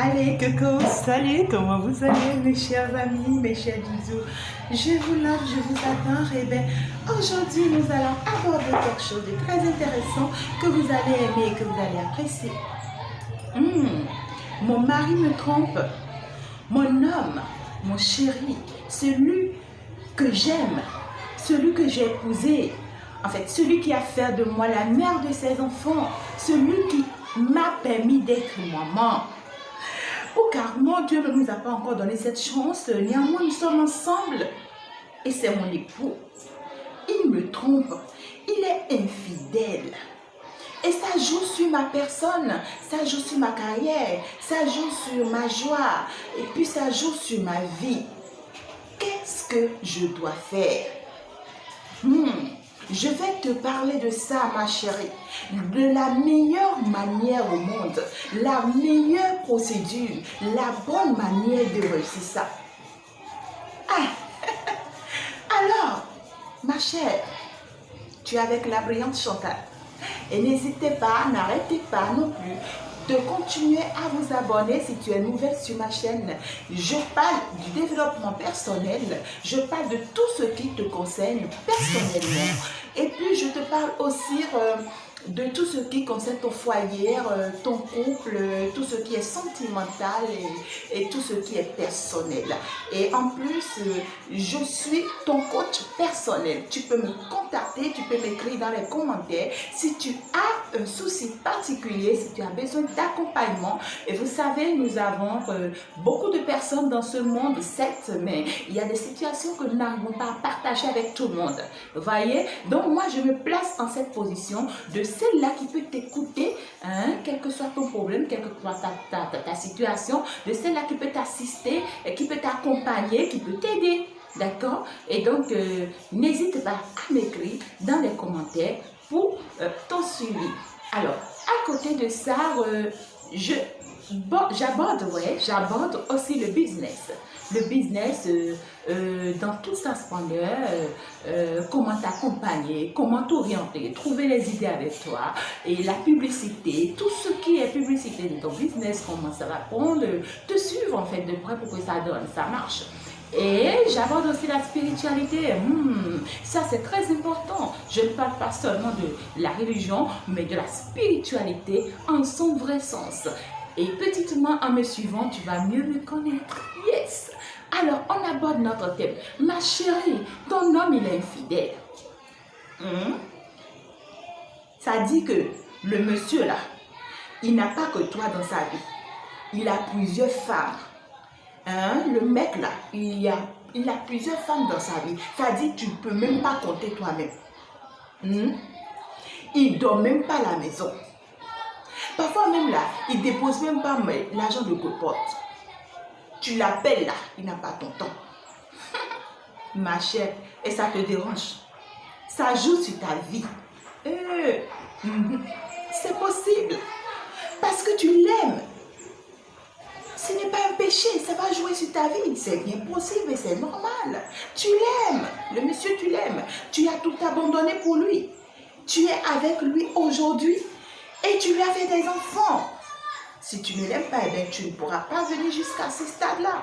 Allez, Coco, salut, comment vous allez, mes chers amis, mes chers bisous. Je vous love, je vous adore. Et bien, aujourd'hui, nous allons aborder quelque chose de très intéressant que vous allez aimer et que vous allez apprécier. Mon mari me trompe. Mon homme, mon chéri, celui que j'aime, celui que j'ai épousé, en fait, celui qui a fait de moi la mère de ses enfants, celui qui m'a permis d'être maman. Oh, car mon Dieu ne nous a pas encore donné cette chance, néanmoins nous sommes ensemble. Et c'est mon époux. Il me trompe, il est infidèle. Et ça joue sur ma personne, ça joue sur ma carrière, ça joue sur ma joie, et puis ça joue sur ma vie. Qu'est-ce que je dois faire? Je vais te parler de ça, ma chérie, de la meilleure manière au monde, la meilleure procédure, la bonne manière de réussir ça. Alors, ma chère, tu es avec la brillante Chantal. Et n'hésitez pas, n'arrêtez pas non plus de continuer à vous abonner si tu es nouvelle sur ma chaîne. Je parle du développement personnel, je parle de tout ce qui te concerne personnellement. Et puis je te parle aussi de tout ce qui concerne ton foyer, ton couple, tout ce qui est sentimental et tout ce qui est personnel. Et en plus, je suis ton coach personnel. Tu peux me contacter, tu peux m'écrire dans les commentaires si tu as un souci particulier, si tu as besoin d'accompagnement. Et vous savez, nous avons beaucoup de personnes dans ce monde, certes, mais il y a des situations que nous n'arrivons pas à partager avec tout le monde. Vous voyez? Donc moi, je me place en cette position de celle-là qui peut t'écouter, quel que soit ton problème, quelle que soit ta situation, de celle-là qui peut t'assister, qui peut t'accompagner, qui peut t'aider. D'accord? Et donc, n'hésite pas à m'écrire dans les commentaires pour ton suivi. Alors, à côté de ça, j'aborde aussi le business. Le business dans toute sa splendeur, comment t'accompagner, comment t'orienter, trouver les idées avec toi, et la publicité, tout ce qui est publicité de ton business, comment ça va prendre, te suivre en fait de près pour que ça donne, ça marche. Et j'aborde aussi la spiritualité. Ça, c'est très important. Je ne parle pas seulement de la religion, mais de la spiritualité en son vrai sens. Et petitement, en me suivant, tu vas mieux me connaître. Yes! Alors, on aborde notre thème. Ma chérie, ton homme, il est infidèle. Ça dit que le monsieur, là, il n'a pas que toi dans sa vie. Il a plusieurs femmes. Le mec là, il a plusieurs femmes dans sa vie. Ça dit tu ne peux même pas compter toi-même. Il ne dort même pas à la maison. Parfois même là, il ne dépose même pas l'argent de copote. Tu l'appelles là, il n'a pas ton temps. Ma chère, et ça te dérange. Ça joue sur ta vie. C'est possible. Parce que tu l'aimes. Ce n'est pas un péché, ça va jouer sur ta vie. C'est bien possible et c'est normal. Tu l'aimes, le monsieur, tu l'aimes. Tu as tout abandonné pour lui. Tu es avec lui aujourd'hui et tu lui as fait des enfants. Si tu ne l'aimes pas, eh bien, tu ne pourras pas venir jusqu'à ce stade-là.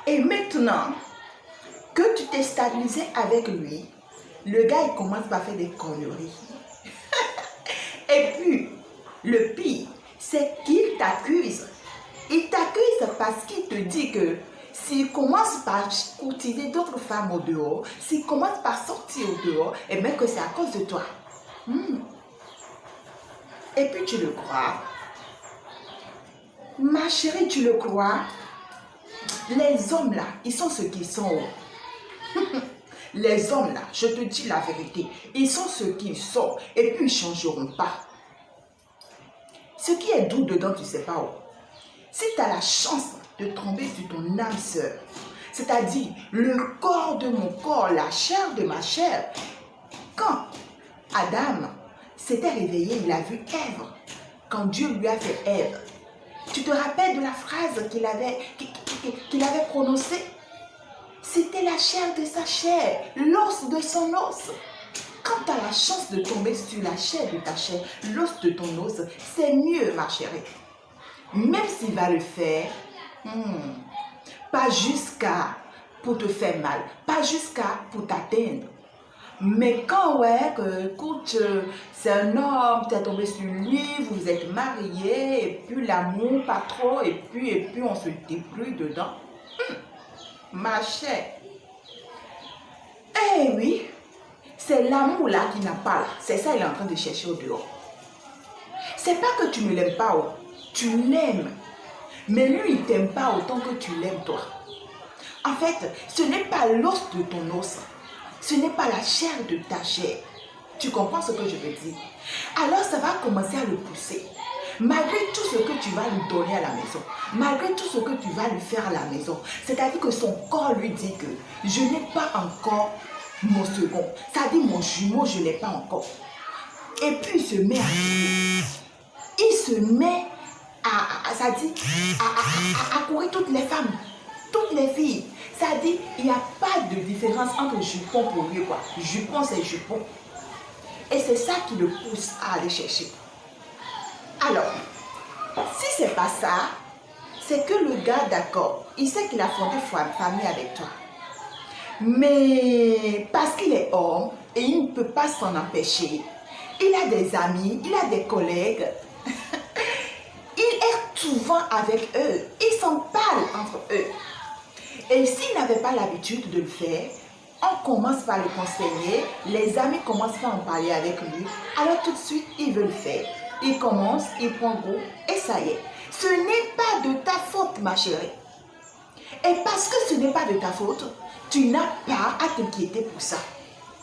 Et maintenant que tu t'es stabilisé avec lui, le gars, il commence par faire des conneries. Et puis, le pire, c'est qu'il t'accuse. Il t'accuse parce qu'il te dit que s'il commence par courtiser d'autres femmes au dehors, s'il commence par sortir au dehors, et bien que c'est à cause de toi. Et puis tu le crois. Ma chérie, tu le crois. Les hommes là, ils sont ce qu'ils sont. Les hommes là, je te dis la vérité, ils sont ce qu'ils sont. Et puis ils ne changeront pas. Ce qui est doux dedans, tu ne sais pas où. Si tu as la chance de tomber sur ton âme sœur, c'est-à-dire le corps de mon corps, la chair de ma chair, quand Adam s'était réveillé, il a vu Ève, quand Dieu lui a fait Ève, tu te rappelles de la phrase qu'il avait prononcée? C'était la chair de sa chair, l'os de son os. Quand tu as la chance de tomber sur la chair de ta chair, l'os de ton os, c'est mieux, ma chérie. même s'il va le faire, pas jusqu'à pour te faire mal, pas jusqu'à pour t'atteindre. Mais quand, ouais, écoute, c'est un homme, tu es tombé sur lui, vous vous êtes mariés, et puis l'amour, pas trop, et puis on se débrouille dedans. Ma chère, eh oui, c'est l'amour là qui n'a pas là. C'est ça il est en train de chercher au dehors. C'est pas que tu ne l'aimes pas, oh. Tu l'aimes. Mais lui, il t'aime pas autant que tu l'aimes toi. En fait, ce n'est pas l'os de ton os. Ce n'est pas la chair de ta chair. Tu comprends ce que je veux dire? Alors ça va commencer à le pousser. Malgré tout ce que tu vas lui donner à la maison, malgré tout ce que tu vas lui faire à la maison, c'est-à-dire que son corps lui dit que je n'ai pas encore mon second. C'est-à-dire mon jumeau, je ne l'ai pas encore. Et puis il se met à courir. Il se met à courir toutes les femmes, toutes les filles. C'est-à-dire il n'y a pas de différence entre jupon pour lui, quoi. Jupon, c'est jupon. Et c'est ça qui le pousse à aller chercher. Alors, si c'est pas ça, c'est que le gars, d'accord, il sait qu'il a fondé famille avec toi. Mais parce qu'il est homme et il ne peut pas s'en empêcher, il a des amis, il a des collègues, il est souvent avec eux, ils s'en parlent entre eux. Et s'il n'avait pas l'habitude de le faire, on commence par le conseiller, les amis commencent par en parler avec lui, alors tout de suite, il veut le faire. Il commence, il prend goût, et ça y est. Ce n'est pas de ta faute, ma chérie. Et parce que ce n'est pas de ta faute, tu n'as pas à t'inquiéter pour ça.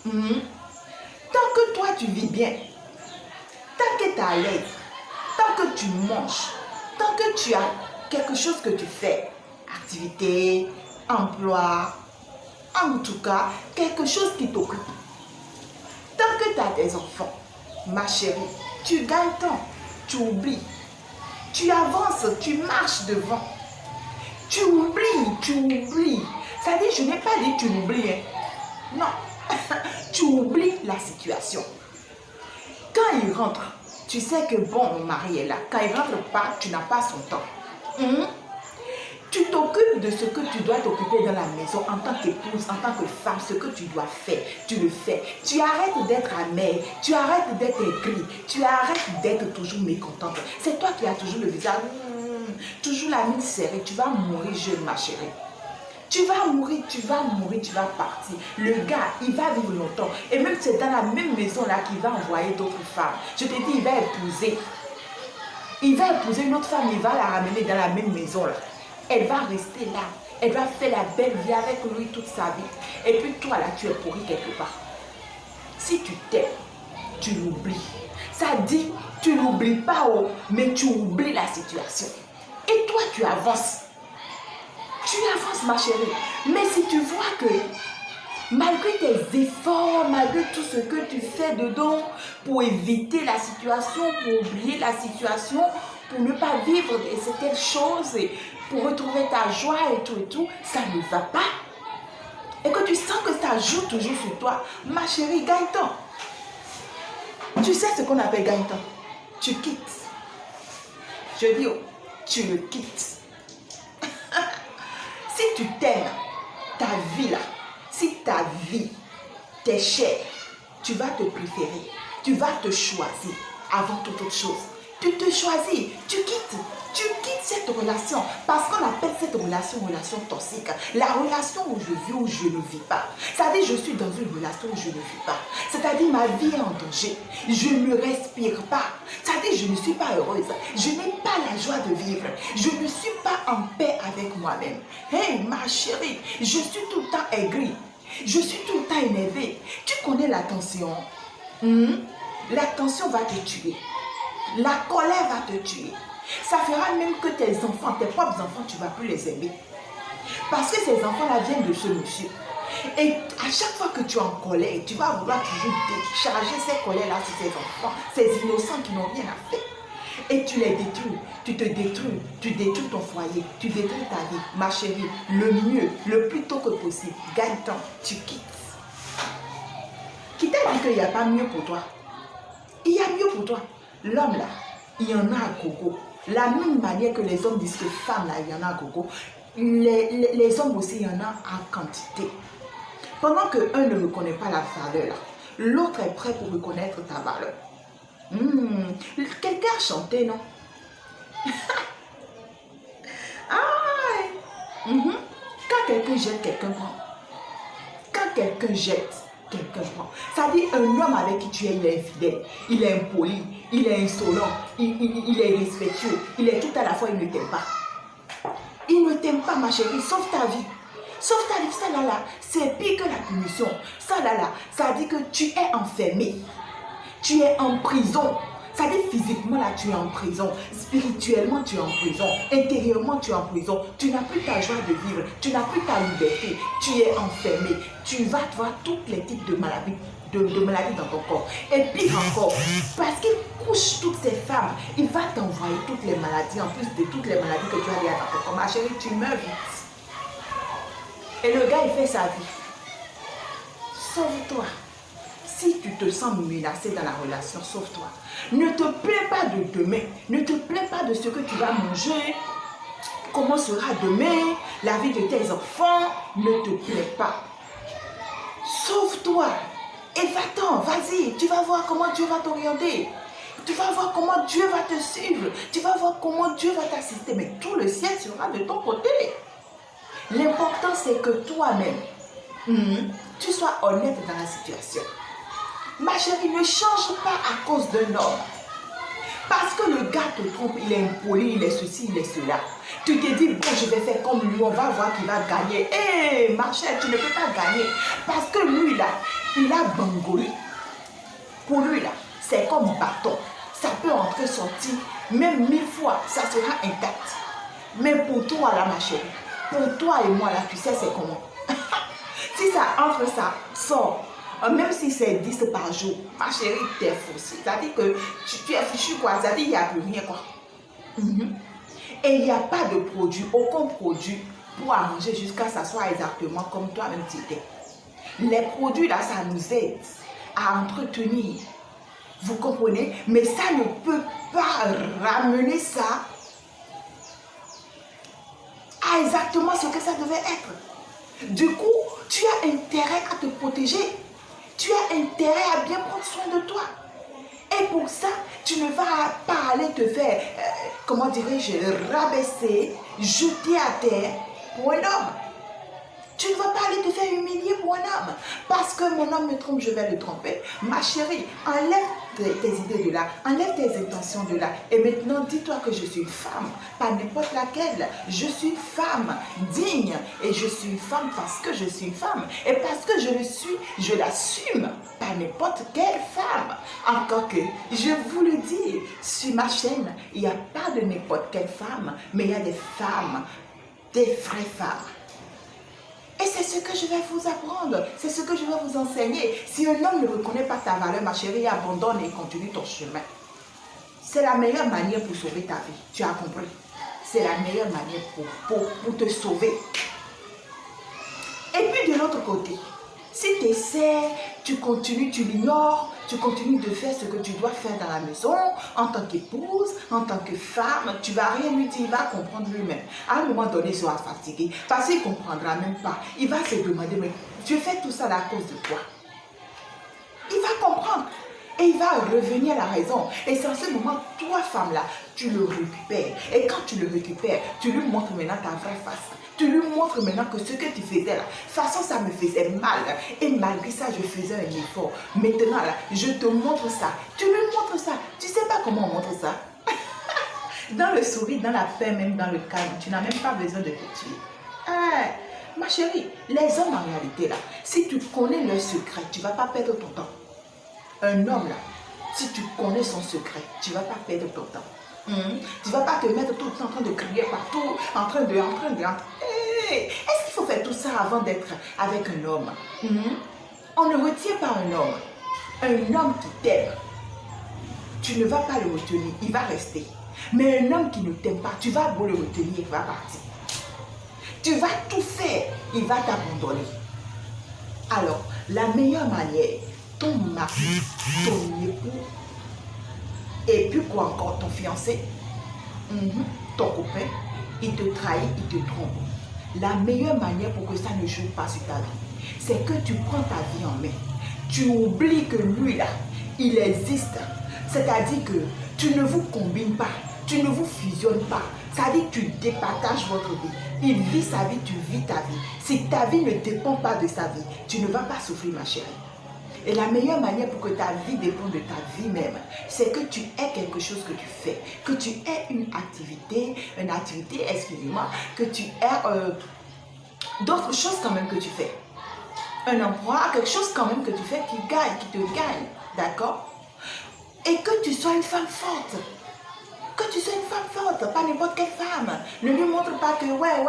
Tant que toi, tu vis bien, tant que tu es à l'aise, tant que tu manges, tant que tu as quelque chose que tu fais, activité, emploi, en tout cas, quelque chose qui t'occupe. Tant que tu as des enfants, ma chérie, tu gagnes temps, tu oublies. Tu avances, tu marches devant. Tu oublies. C'est-à-dire, je n'ai pas dit tu oublies. Hein. Non, tu oublies la situation. Quand il rentre, tu sais que bon, mon mari est là. Quand il ne rentre pas, tu n'as pas son temps. Tu t'occupes de ce que tu dois t'occuper dans la maison en tant qu'épouse, en tant que femme, ce que tu dois faire, tu le fais. Tu arrêtes d'être amère, tu arrêtes d'être aigrie, tu arrêtes d'être toujours mécontente. C'est toi qui as toujours le visage, toujours la mine serrée. Tu vas mourir jeune, ma chérie. Tu vas mourir, tu vas partir. Le gars, il va vivre longtemps. Et même c'est dans la même maison là qu'il va envoyer d'autres femmes. Je te dis, il va épouser. Il va épouser une autre femme, il va la ramener dans la même maison là. Elle va rester là. Elle va faire la belle vie avec lui toute sa vie. Et puis toi là, tu es pourri quelque part. Si tu t'aimes, tu l'oublies. Ça dit, tu n'oublies pas, mais tu oublies la situation. Et toi, tu avances. Tu avances, ma chérie. Mais si tu vois que, malgré tes efforts, malgré tout ce que tu fais dedans, pour éviter la situation, pour oublier la situation, pour ne pas vivre certaines choses, et pour retrouver ta joie et tout, ça ne va pas. Et que tu sens que ça joue toujours sur toi, ma chérie, gagne-temps. Tu sais ce qu'on appelle gagne-temps? Tu quittes. Je dis, tu le quittes. Si tu t'aimes, ta vie là, si ta vie t'est chère, tu vas te préférer, tu vas te choisir avant toute autre chose. Tu te choisis, tu quittes cette relation parce qu'on appelle cette relation toxique. La relation où je vis ou je ne vis pas. C'est-à-dire je suis dans une relation où je ne vis pas. C'est-à-dire ma vie est en danger. Je ne respire pas. C'est-à-dire je ne suis pas heureuse. Je n'ai pas la joie de vivre. Je ne suis pas en paix avec moi-même. Hey ma chérie, je suis tout le temps aigrie. Je suis tout le temps énervée. Tu connais la tension. La tension va te tuer. La colère va te tuer. Ça fera même que tes enfants, tes propres enfants, tu ne vas plus les aimer. Parce que ces enfants-là viennent de ce monsieur. Et à chaque fois que tu es en colère, tu vas vouloir toujours décharger ces colères-là sur ces enfants, ces innocents qui n'ont rien à faire. Et tu les détruis, tu te détruis, tu détruis ton foyer, tu détruis ta vie. Ma chérie, le mieux, le plus tôt que possible, gagne-temps, tu quittes. Qui t'a dit qu'il n'y a pas mieux pour toi? Il y a mieux pour toi. L'homme là, il y en a à gogo. La même manière que les hommes disent que femmes, là, il y en a beaucoup, les hommes aussi, il y en a en quantité. Pendant qu'un ne reconnaît pas la valeur, l'autre est prêt pour reconnaître ta valeur. Quelqu'un a chanté, non? Quand quelqu'un jette, quelqu'un prend. Quand quelqu'un jette, quelqu'un prend. Ça dit un homme avec qui tu es, il est infidèle, il est impoli, il est insolent, il est irrespectueux, il est tout à la fois, il ne t'aime pas. Il ne t'aime pas, ma chérie, sauf ta vie. Sauf ta vie, ça là, c'est pire que la punition. Ça là, ça dit que tu es enfermé. Tu es en prison. Ça dit physiquement là, tu es en prison. Spirituellement, tu es en prison. Intérieurement, tu es en prison. Tu n'as plus ta joie de vivre. Tu n'as plus ta liberté. Tu es enfermé. Tu vas voir tous les types de maladies, de maladies dans ton corps. Et pire encore, parce qu'il couche toutes ces femmes, il va t'envoyer toutes les maladies, en plus de toutes les maladies que tu as déjà dans ton corps. Ma chérie, tu meurs vite. Et le gars, il fait sa vie. Sauve-toi. Si tu te sens menacé dans la relation, sauve-toi. Ne te plains pas de demain. Ne te plains pas de ce que tu vas manger. Comment sera demain? La vie de tes enfants. Ne te plains pas. Sauve-toi. Et va-t'en. Vas-y. Tu vas voir comment Dieu va t'orienter. Tu vas voir comment Dieu va te suivre. Tu vas voir comment Dieu va t'assister. Mais tout le ciel sera de ton côté. L'important, c'est que toi-même, tu sois honnête dans la situation. Ma chérie, ne change pas à cause d'un homme. Parce que le gars te trompe, il est impoli, il est ceci, il est cela. Tu te dis, bon, je vais faire comme lui, on va voir qu'il va gagner. Hé, ma chère, tu ne peux pas gagner. Parce que lui, là, il a bangolé. Pour lui, là, c'est comme bâton. Ça peut entrer, sortir, même 1000 fois, ça sera intact. Mais pour toi, là, ma chérie, pour toi et moi, là, tu sais, c'est comment. Si ça entre, ça sort. Même si c'est 10 par jour, ma chérie, t'es faussée. C'est-à-dire que tu es fichu, quoi. C'est-à-dire qu'il n'y a plus rien, quoi. Et il n'y a pas de produit, aucun produit pour arranger jusqu'à ce que ça soit exactement comme toi-même tu étais. Les produits, là, ça nous aide à entretenir. Vous comprenez? Mais ça ne peut pas ramener ça à exactement ce que ça devait être. Du coup, tu as intérêt à te protéger. Tu as intérêt à bien prendre soin de toi. Et pour ça, tu ne vas pas aller te faire, comment dirais-je, rabaisser, jeter à terre pour un homme. Tu ne vas pas aller te faire humilier pour un homme. Parce que mon homme me trompe, je vais le tromper. Ma chérie, enlève tes idées de là, enlève tes intentions de là. Et maintenant, dis-toi que je suis une femme, pas n'importe laquelle. Je suis une femme digne. Et je suis une femme parce que je suis une femme. Et parce que je le suis, je l'assume. Pas n'importe quelle femme. Encore que, je vous le dis, sur ma chaîne, il n'y a pas de n'importe quelle femme, mais il y a des femmes, des vraies femmes. Et c'est ce que je vais vous apprendre, c'est ce que je vais vous enseigner. Si un homme ne reconnaît pas ta valeur, ma chérie, abandonne et continue ton chemin. C'est la meilleure manière pour sauver ta vie, tu as compris? C'est la meilleure manière pour te sauver. Et puis de l'autre côté, si tu essaies, tu continues, tu l'ignores, tu continues de faire ce que tu dois faire dans la maison, en tant qu'épouse, en tant que femme, tu ne vas rien lui dire, il va comprendre lui-même. À un moment donné, il sera fatigué, parce qu'il ne comprendra même pas. Il va se demander, mais tu fais tout ça à cause de quoi? Il va comprendre. Et il va revenir à la raison. Et c'est en ce moment, toi, femme-là, tu le récupères. Et quand tu le récupères, tu lui montres maintenant ta vraie face. Tu lui montres maintenant que ce que tu faisais là, de toute façon, ça me faisait mal. Et malgré ça, je faisais un effort. Maintenant, là, je te montre ça. Tu lui montres ça. Tu ne sais pas comment on montre ça? Dans le sourire, dans la paix, même dans le calme. Tu n'as même pas besoin de te tuer. Ma chérie, les hommes en réalité, là, si tu connais leur secret, tu ne vas pas perdre ton temps. Un homme là, si tu connais son secret, tu ne vas pas perdre ton temps. Tu ne vas pas te mettre tout le temps en train de crier partout, en train de... Hey, est-ce qu'il faut faire tout ça avant d'être avec un homme? On ne retient pas un homme. Un homme qui t'aime, tu ne vas pas le retenir, il va rester. Mais un homme qui ne t'aime pas, tu vas beau le retenir, il va partir. Tu vas tout faire, il va t'abandonner. Alors, la meilleure manière, ton mari, ton époux, et puis quoi encore, ton fiancé, Ton copain, il te trahit, il te trompe. La meilleure manière pour que ça ne joue pas sur ta vie, c'est que tu prends ta vie en main. Tu oublies que lui là, il existe. C'est-à-dire que tu ne vous combines pas, tu ne vous fusionnes pas. C'est-à-dire que tu départages votre vie. Il vit sa vie, tu vis ta vie. Si ta vie ne dépend pas de sa vie, tu ne vas pas souffrir, ma chérie. Et la meilleure manière pour que ta vie dépende de ta vie même, c'est que tu aies quelque chose que tu fais, que tu aies une activité, excusez-moi, que tu aies d'autres choses quand même que tu fais. Un emploi, quelque chose quand même que tu fais qui te gagne, d'accord? Et que tu sois une femme forte. Que tu sois une femme forte, pas n'importe quelle femme. Ne lui montre pas que ouais,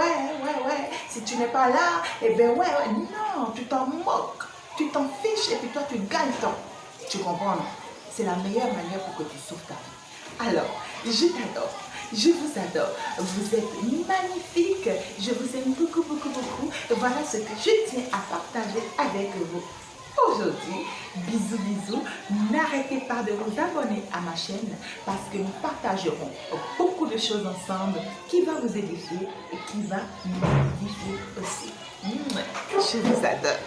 si tu n'es pas là, eh bien ouais. Non, tu t'en moques. Tu t'en fiches et puis toi tu gagnes ton. Tu comprends? C'est la meilleure manière pour que tu sauves ta vie. Alors, je t'adore. Je vous adore. Vous êtes magnifique. Je vous aime beaucoup, beaucoup, beaucoup. Voilà ce que je tiens à partager avec vous aujourd'hui. Bisous, bisous. N'arrêtez pas de vous abonner à ma chaîne parce que nous partagerons beaucoup de choses ensemble qui va vous édifier et qui va nous édifier aussi. Je vous adore.